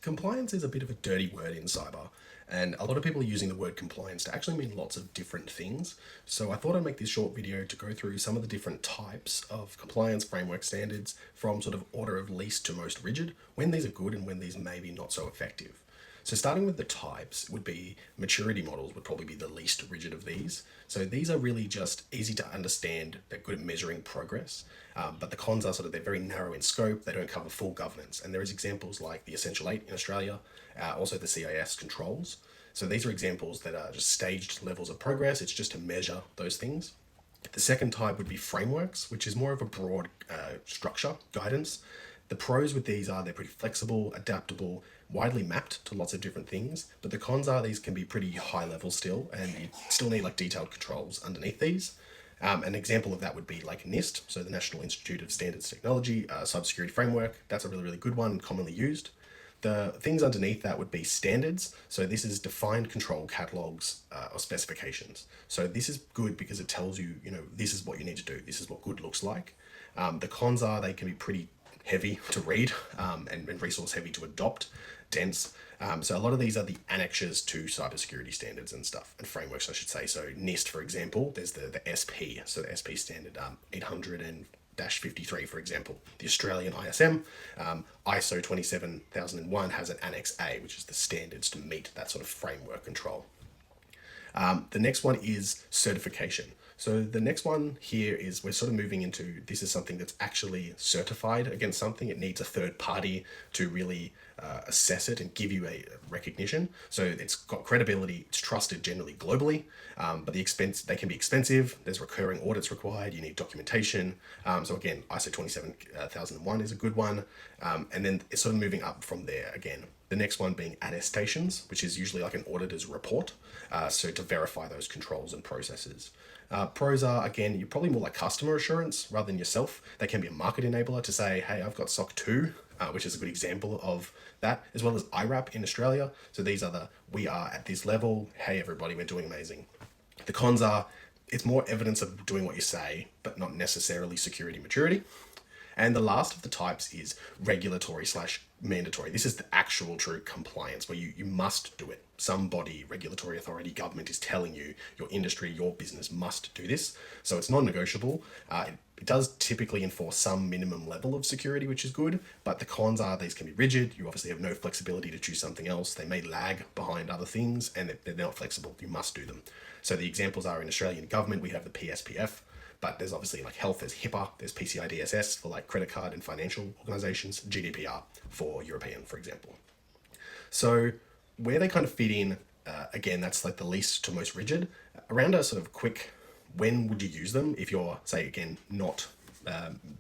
Compliance is a bit of a dirty word in cyber, and a lot of people are using the word compliance to actually mean lots of different things. So I thought I'd make this short video to go through some of the different types of compliance framework standards from sort of order of least to most rigid, when these are good and when these may be not so effective. So starting with the types would be maturity models would probably be the least rigid of these. So these are really just easy to understand. They're good at measuring progress, but the cons are sort of they're very narrow in scope. They don't cover full governance. And there is examples like the Essential 8 in Australia, also the CIS controls. So these are examples that are just staged levels of progress. It's just to measure those things. The second type would be frameworks, which is more of a broad structure, guidance. The pros with these are they're pretty flexible, adaptable, widely mapped to lots of different things, but the cons are these can be pretty high level still, and you still need like detailed controls underneath these. An example of that would be like NIST, so the National Institute of Standards Technology, Cybersecurity Framework. That's a really, really good one, commonly used. The things underneath that would be standards. So this is defined control catalogs or specifications. So this is good because it tells you, this is what you need to do. This is what good looks like. The cons are they can be pretty heavy to read and resource heavy to adopt, dense. So a lot of these are the annexures to cybersecurity standards and stuff, and frameworks, I should say. So NIST, for example, there's the SP, so the SP standard 800-53, for example. The Australian ISM, ISO 27001 has an Annex A, which is the standards to meet that sort of framework control. The next one is certification. So the next one here is we're sort of moving into, this is something that's actually certified against something. It needs a third party to really assess it and give you a recognition. So it's got credibility, it's trusted generally globally, but they can be expensive. There's recurring audits required. You need documentation. So again, ISO 27001 is a good one. And then it's sort of moving up from there again. The next one being attestations, which is usually like an auditor's report. So to verify those controls and processes. Pros are, again, you're probably more like customer assurance rather than yourself. They can be a market enabler to say, hey, I've got SOC 2, which is a good example of that, as well as IRAP in Australia. So these are we are at this level. Hey, everybody, we're doing amazing. The cons are, it's more evidence of doing what you say, but not necessarily security maturity. And the last of the types is regulatory / mandatory. This is the actual true compliance where you must do it. Some body, regulatory authority, government is telling you, your industry, your business must do this. So it's non-negotiable. It does typically enforce some minimum level of security, which is good, but the cons are these can be rigid. You obviously have no flexibility to choose something else. They may lag behind other things and they're not flexible. You must do them. So the examples are in Australian government, we have the PSPF, but there's obviously like health, there's HIPAA, there's PCI DSS for like credit card and financial organizations, GDPR for European, for example. So where they kind of fit in, again, that's like the least to most rigid. Around a sort of quick, when would you use them if you're, say, again, not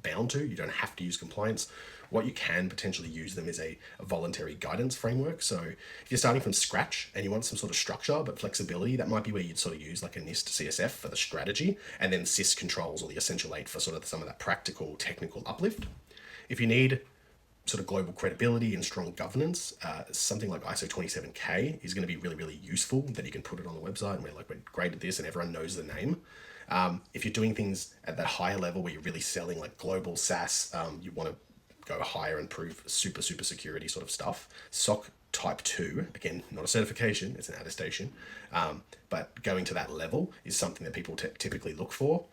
bound to, you don't have to use compliance. What you can potentially use them is a voluntary guidance framework. So if you're starting from scratch and you want some sort of structure but flexibility, that might be where you'd sort of use like a NIST CSF for the strategy, and then CIS controls or the Essential 8 for sort of some of that practical technical uplift. If you need sort of global credibility and strong governance, something like ISO 27K is going to be really, really useful, that you can put it on the website and we're great at this and everyone knows the name. If you're doing things at that higher level where you're really selling like global SaaS, you want to go higher and prove super security sort of stuff. SOC Type 2, again, not a certification, it's an attestation, but going to that level is something that people typically look for.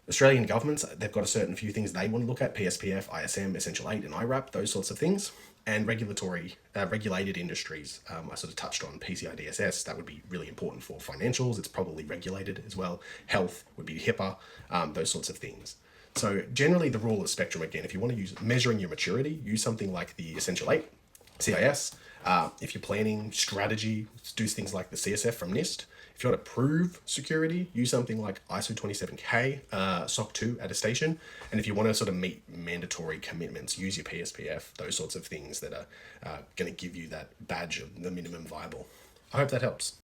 Australian governments, they've got a certain few things they want to look at: PSPF, ISM, Essential 8, and IRAP, those sorts of things. And regulated industries, I sort of touched on PCI DSS, that would be really important for financials. It's probably regulated as well. Health would be HIPAA, those sorts of things. So generally the rule of spectrum, again, if you want to use measuring your maturity, use something like the Essential 8, CIS. If you're planning strategy, do things like the CSF from NIST. If you want to prove security, use something like ISO 27K, SOC 2 attestation. And if you want to sort of meet mandatory commitments, use your PSPF, those sorts of things that are going to give you that badge of the minimum viable. I hope that helps.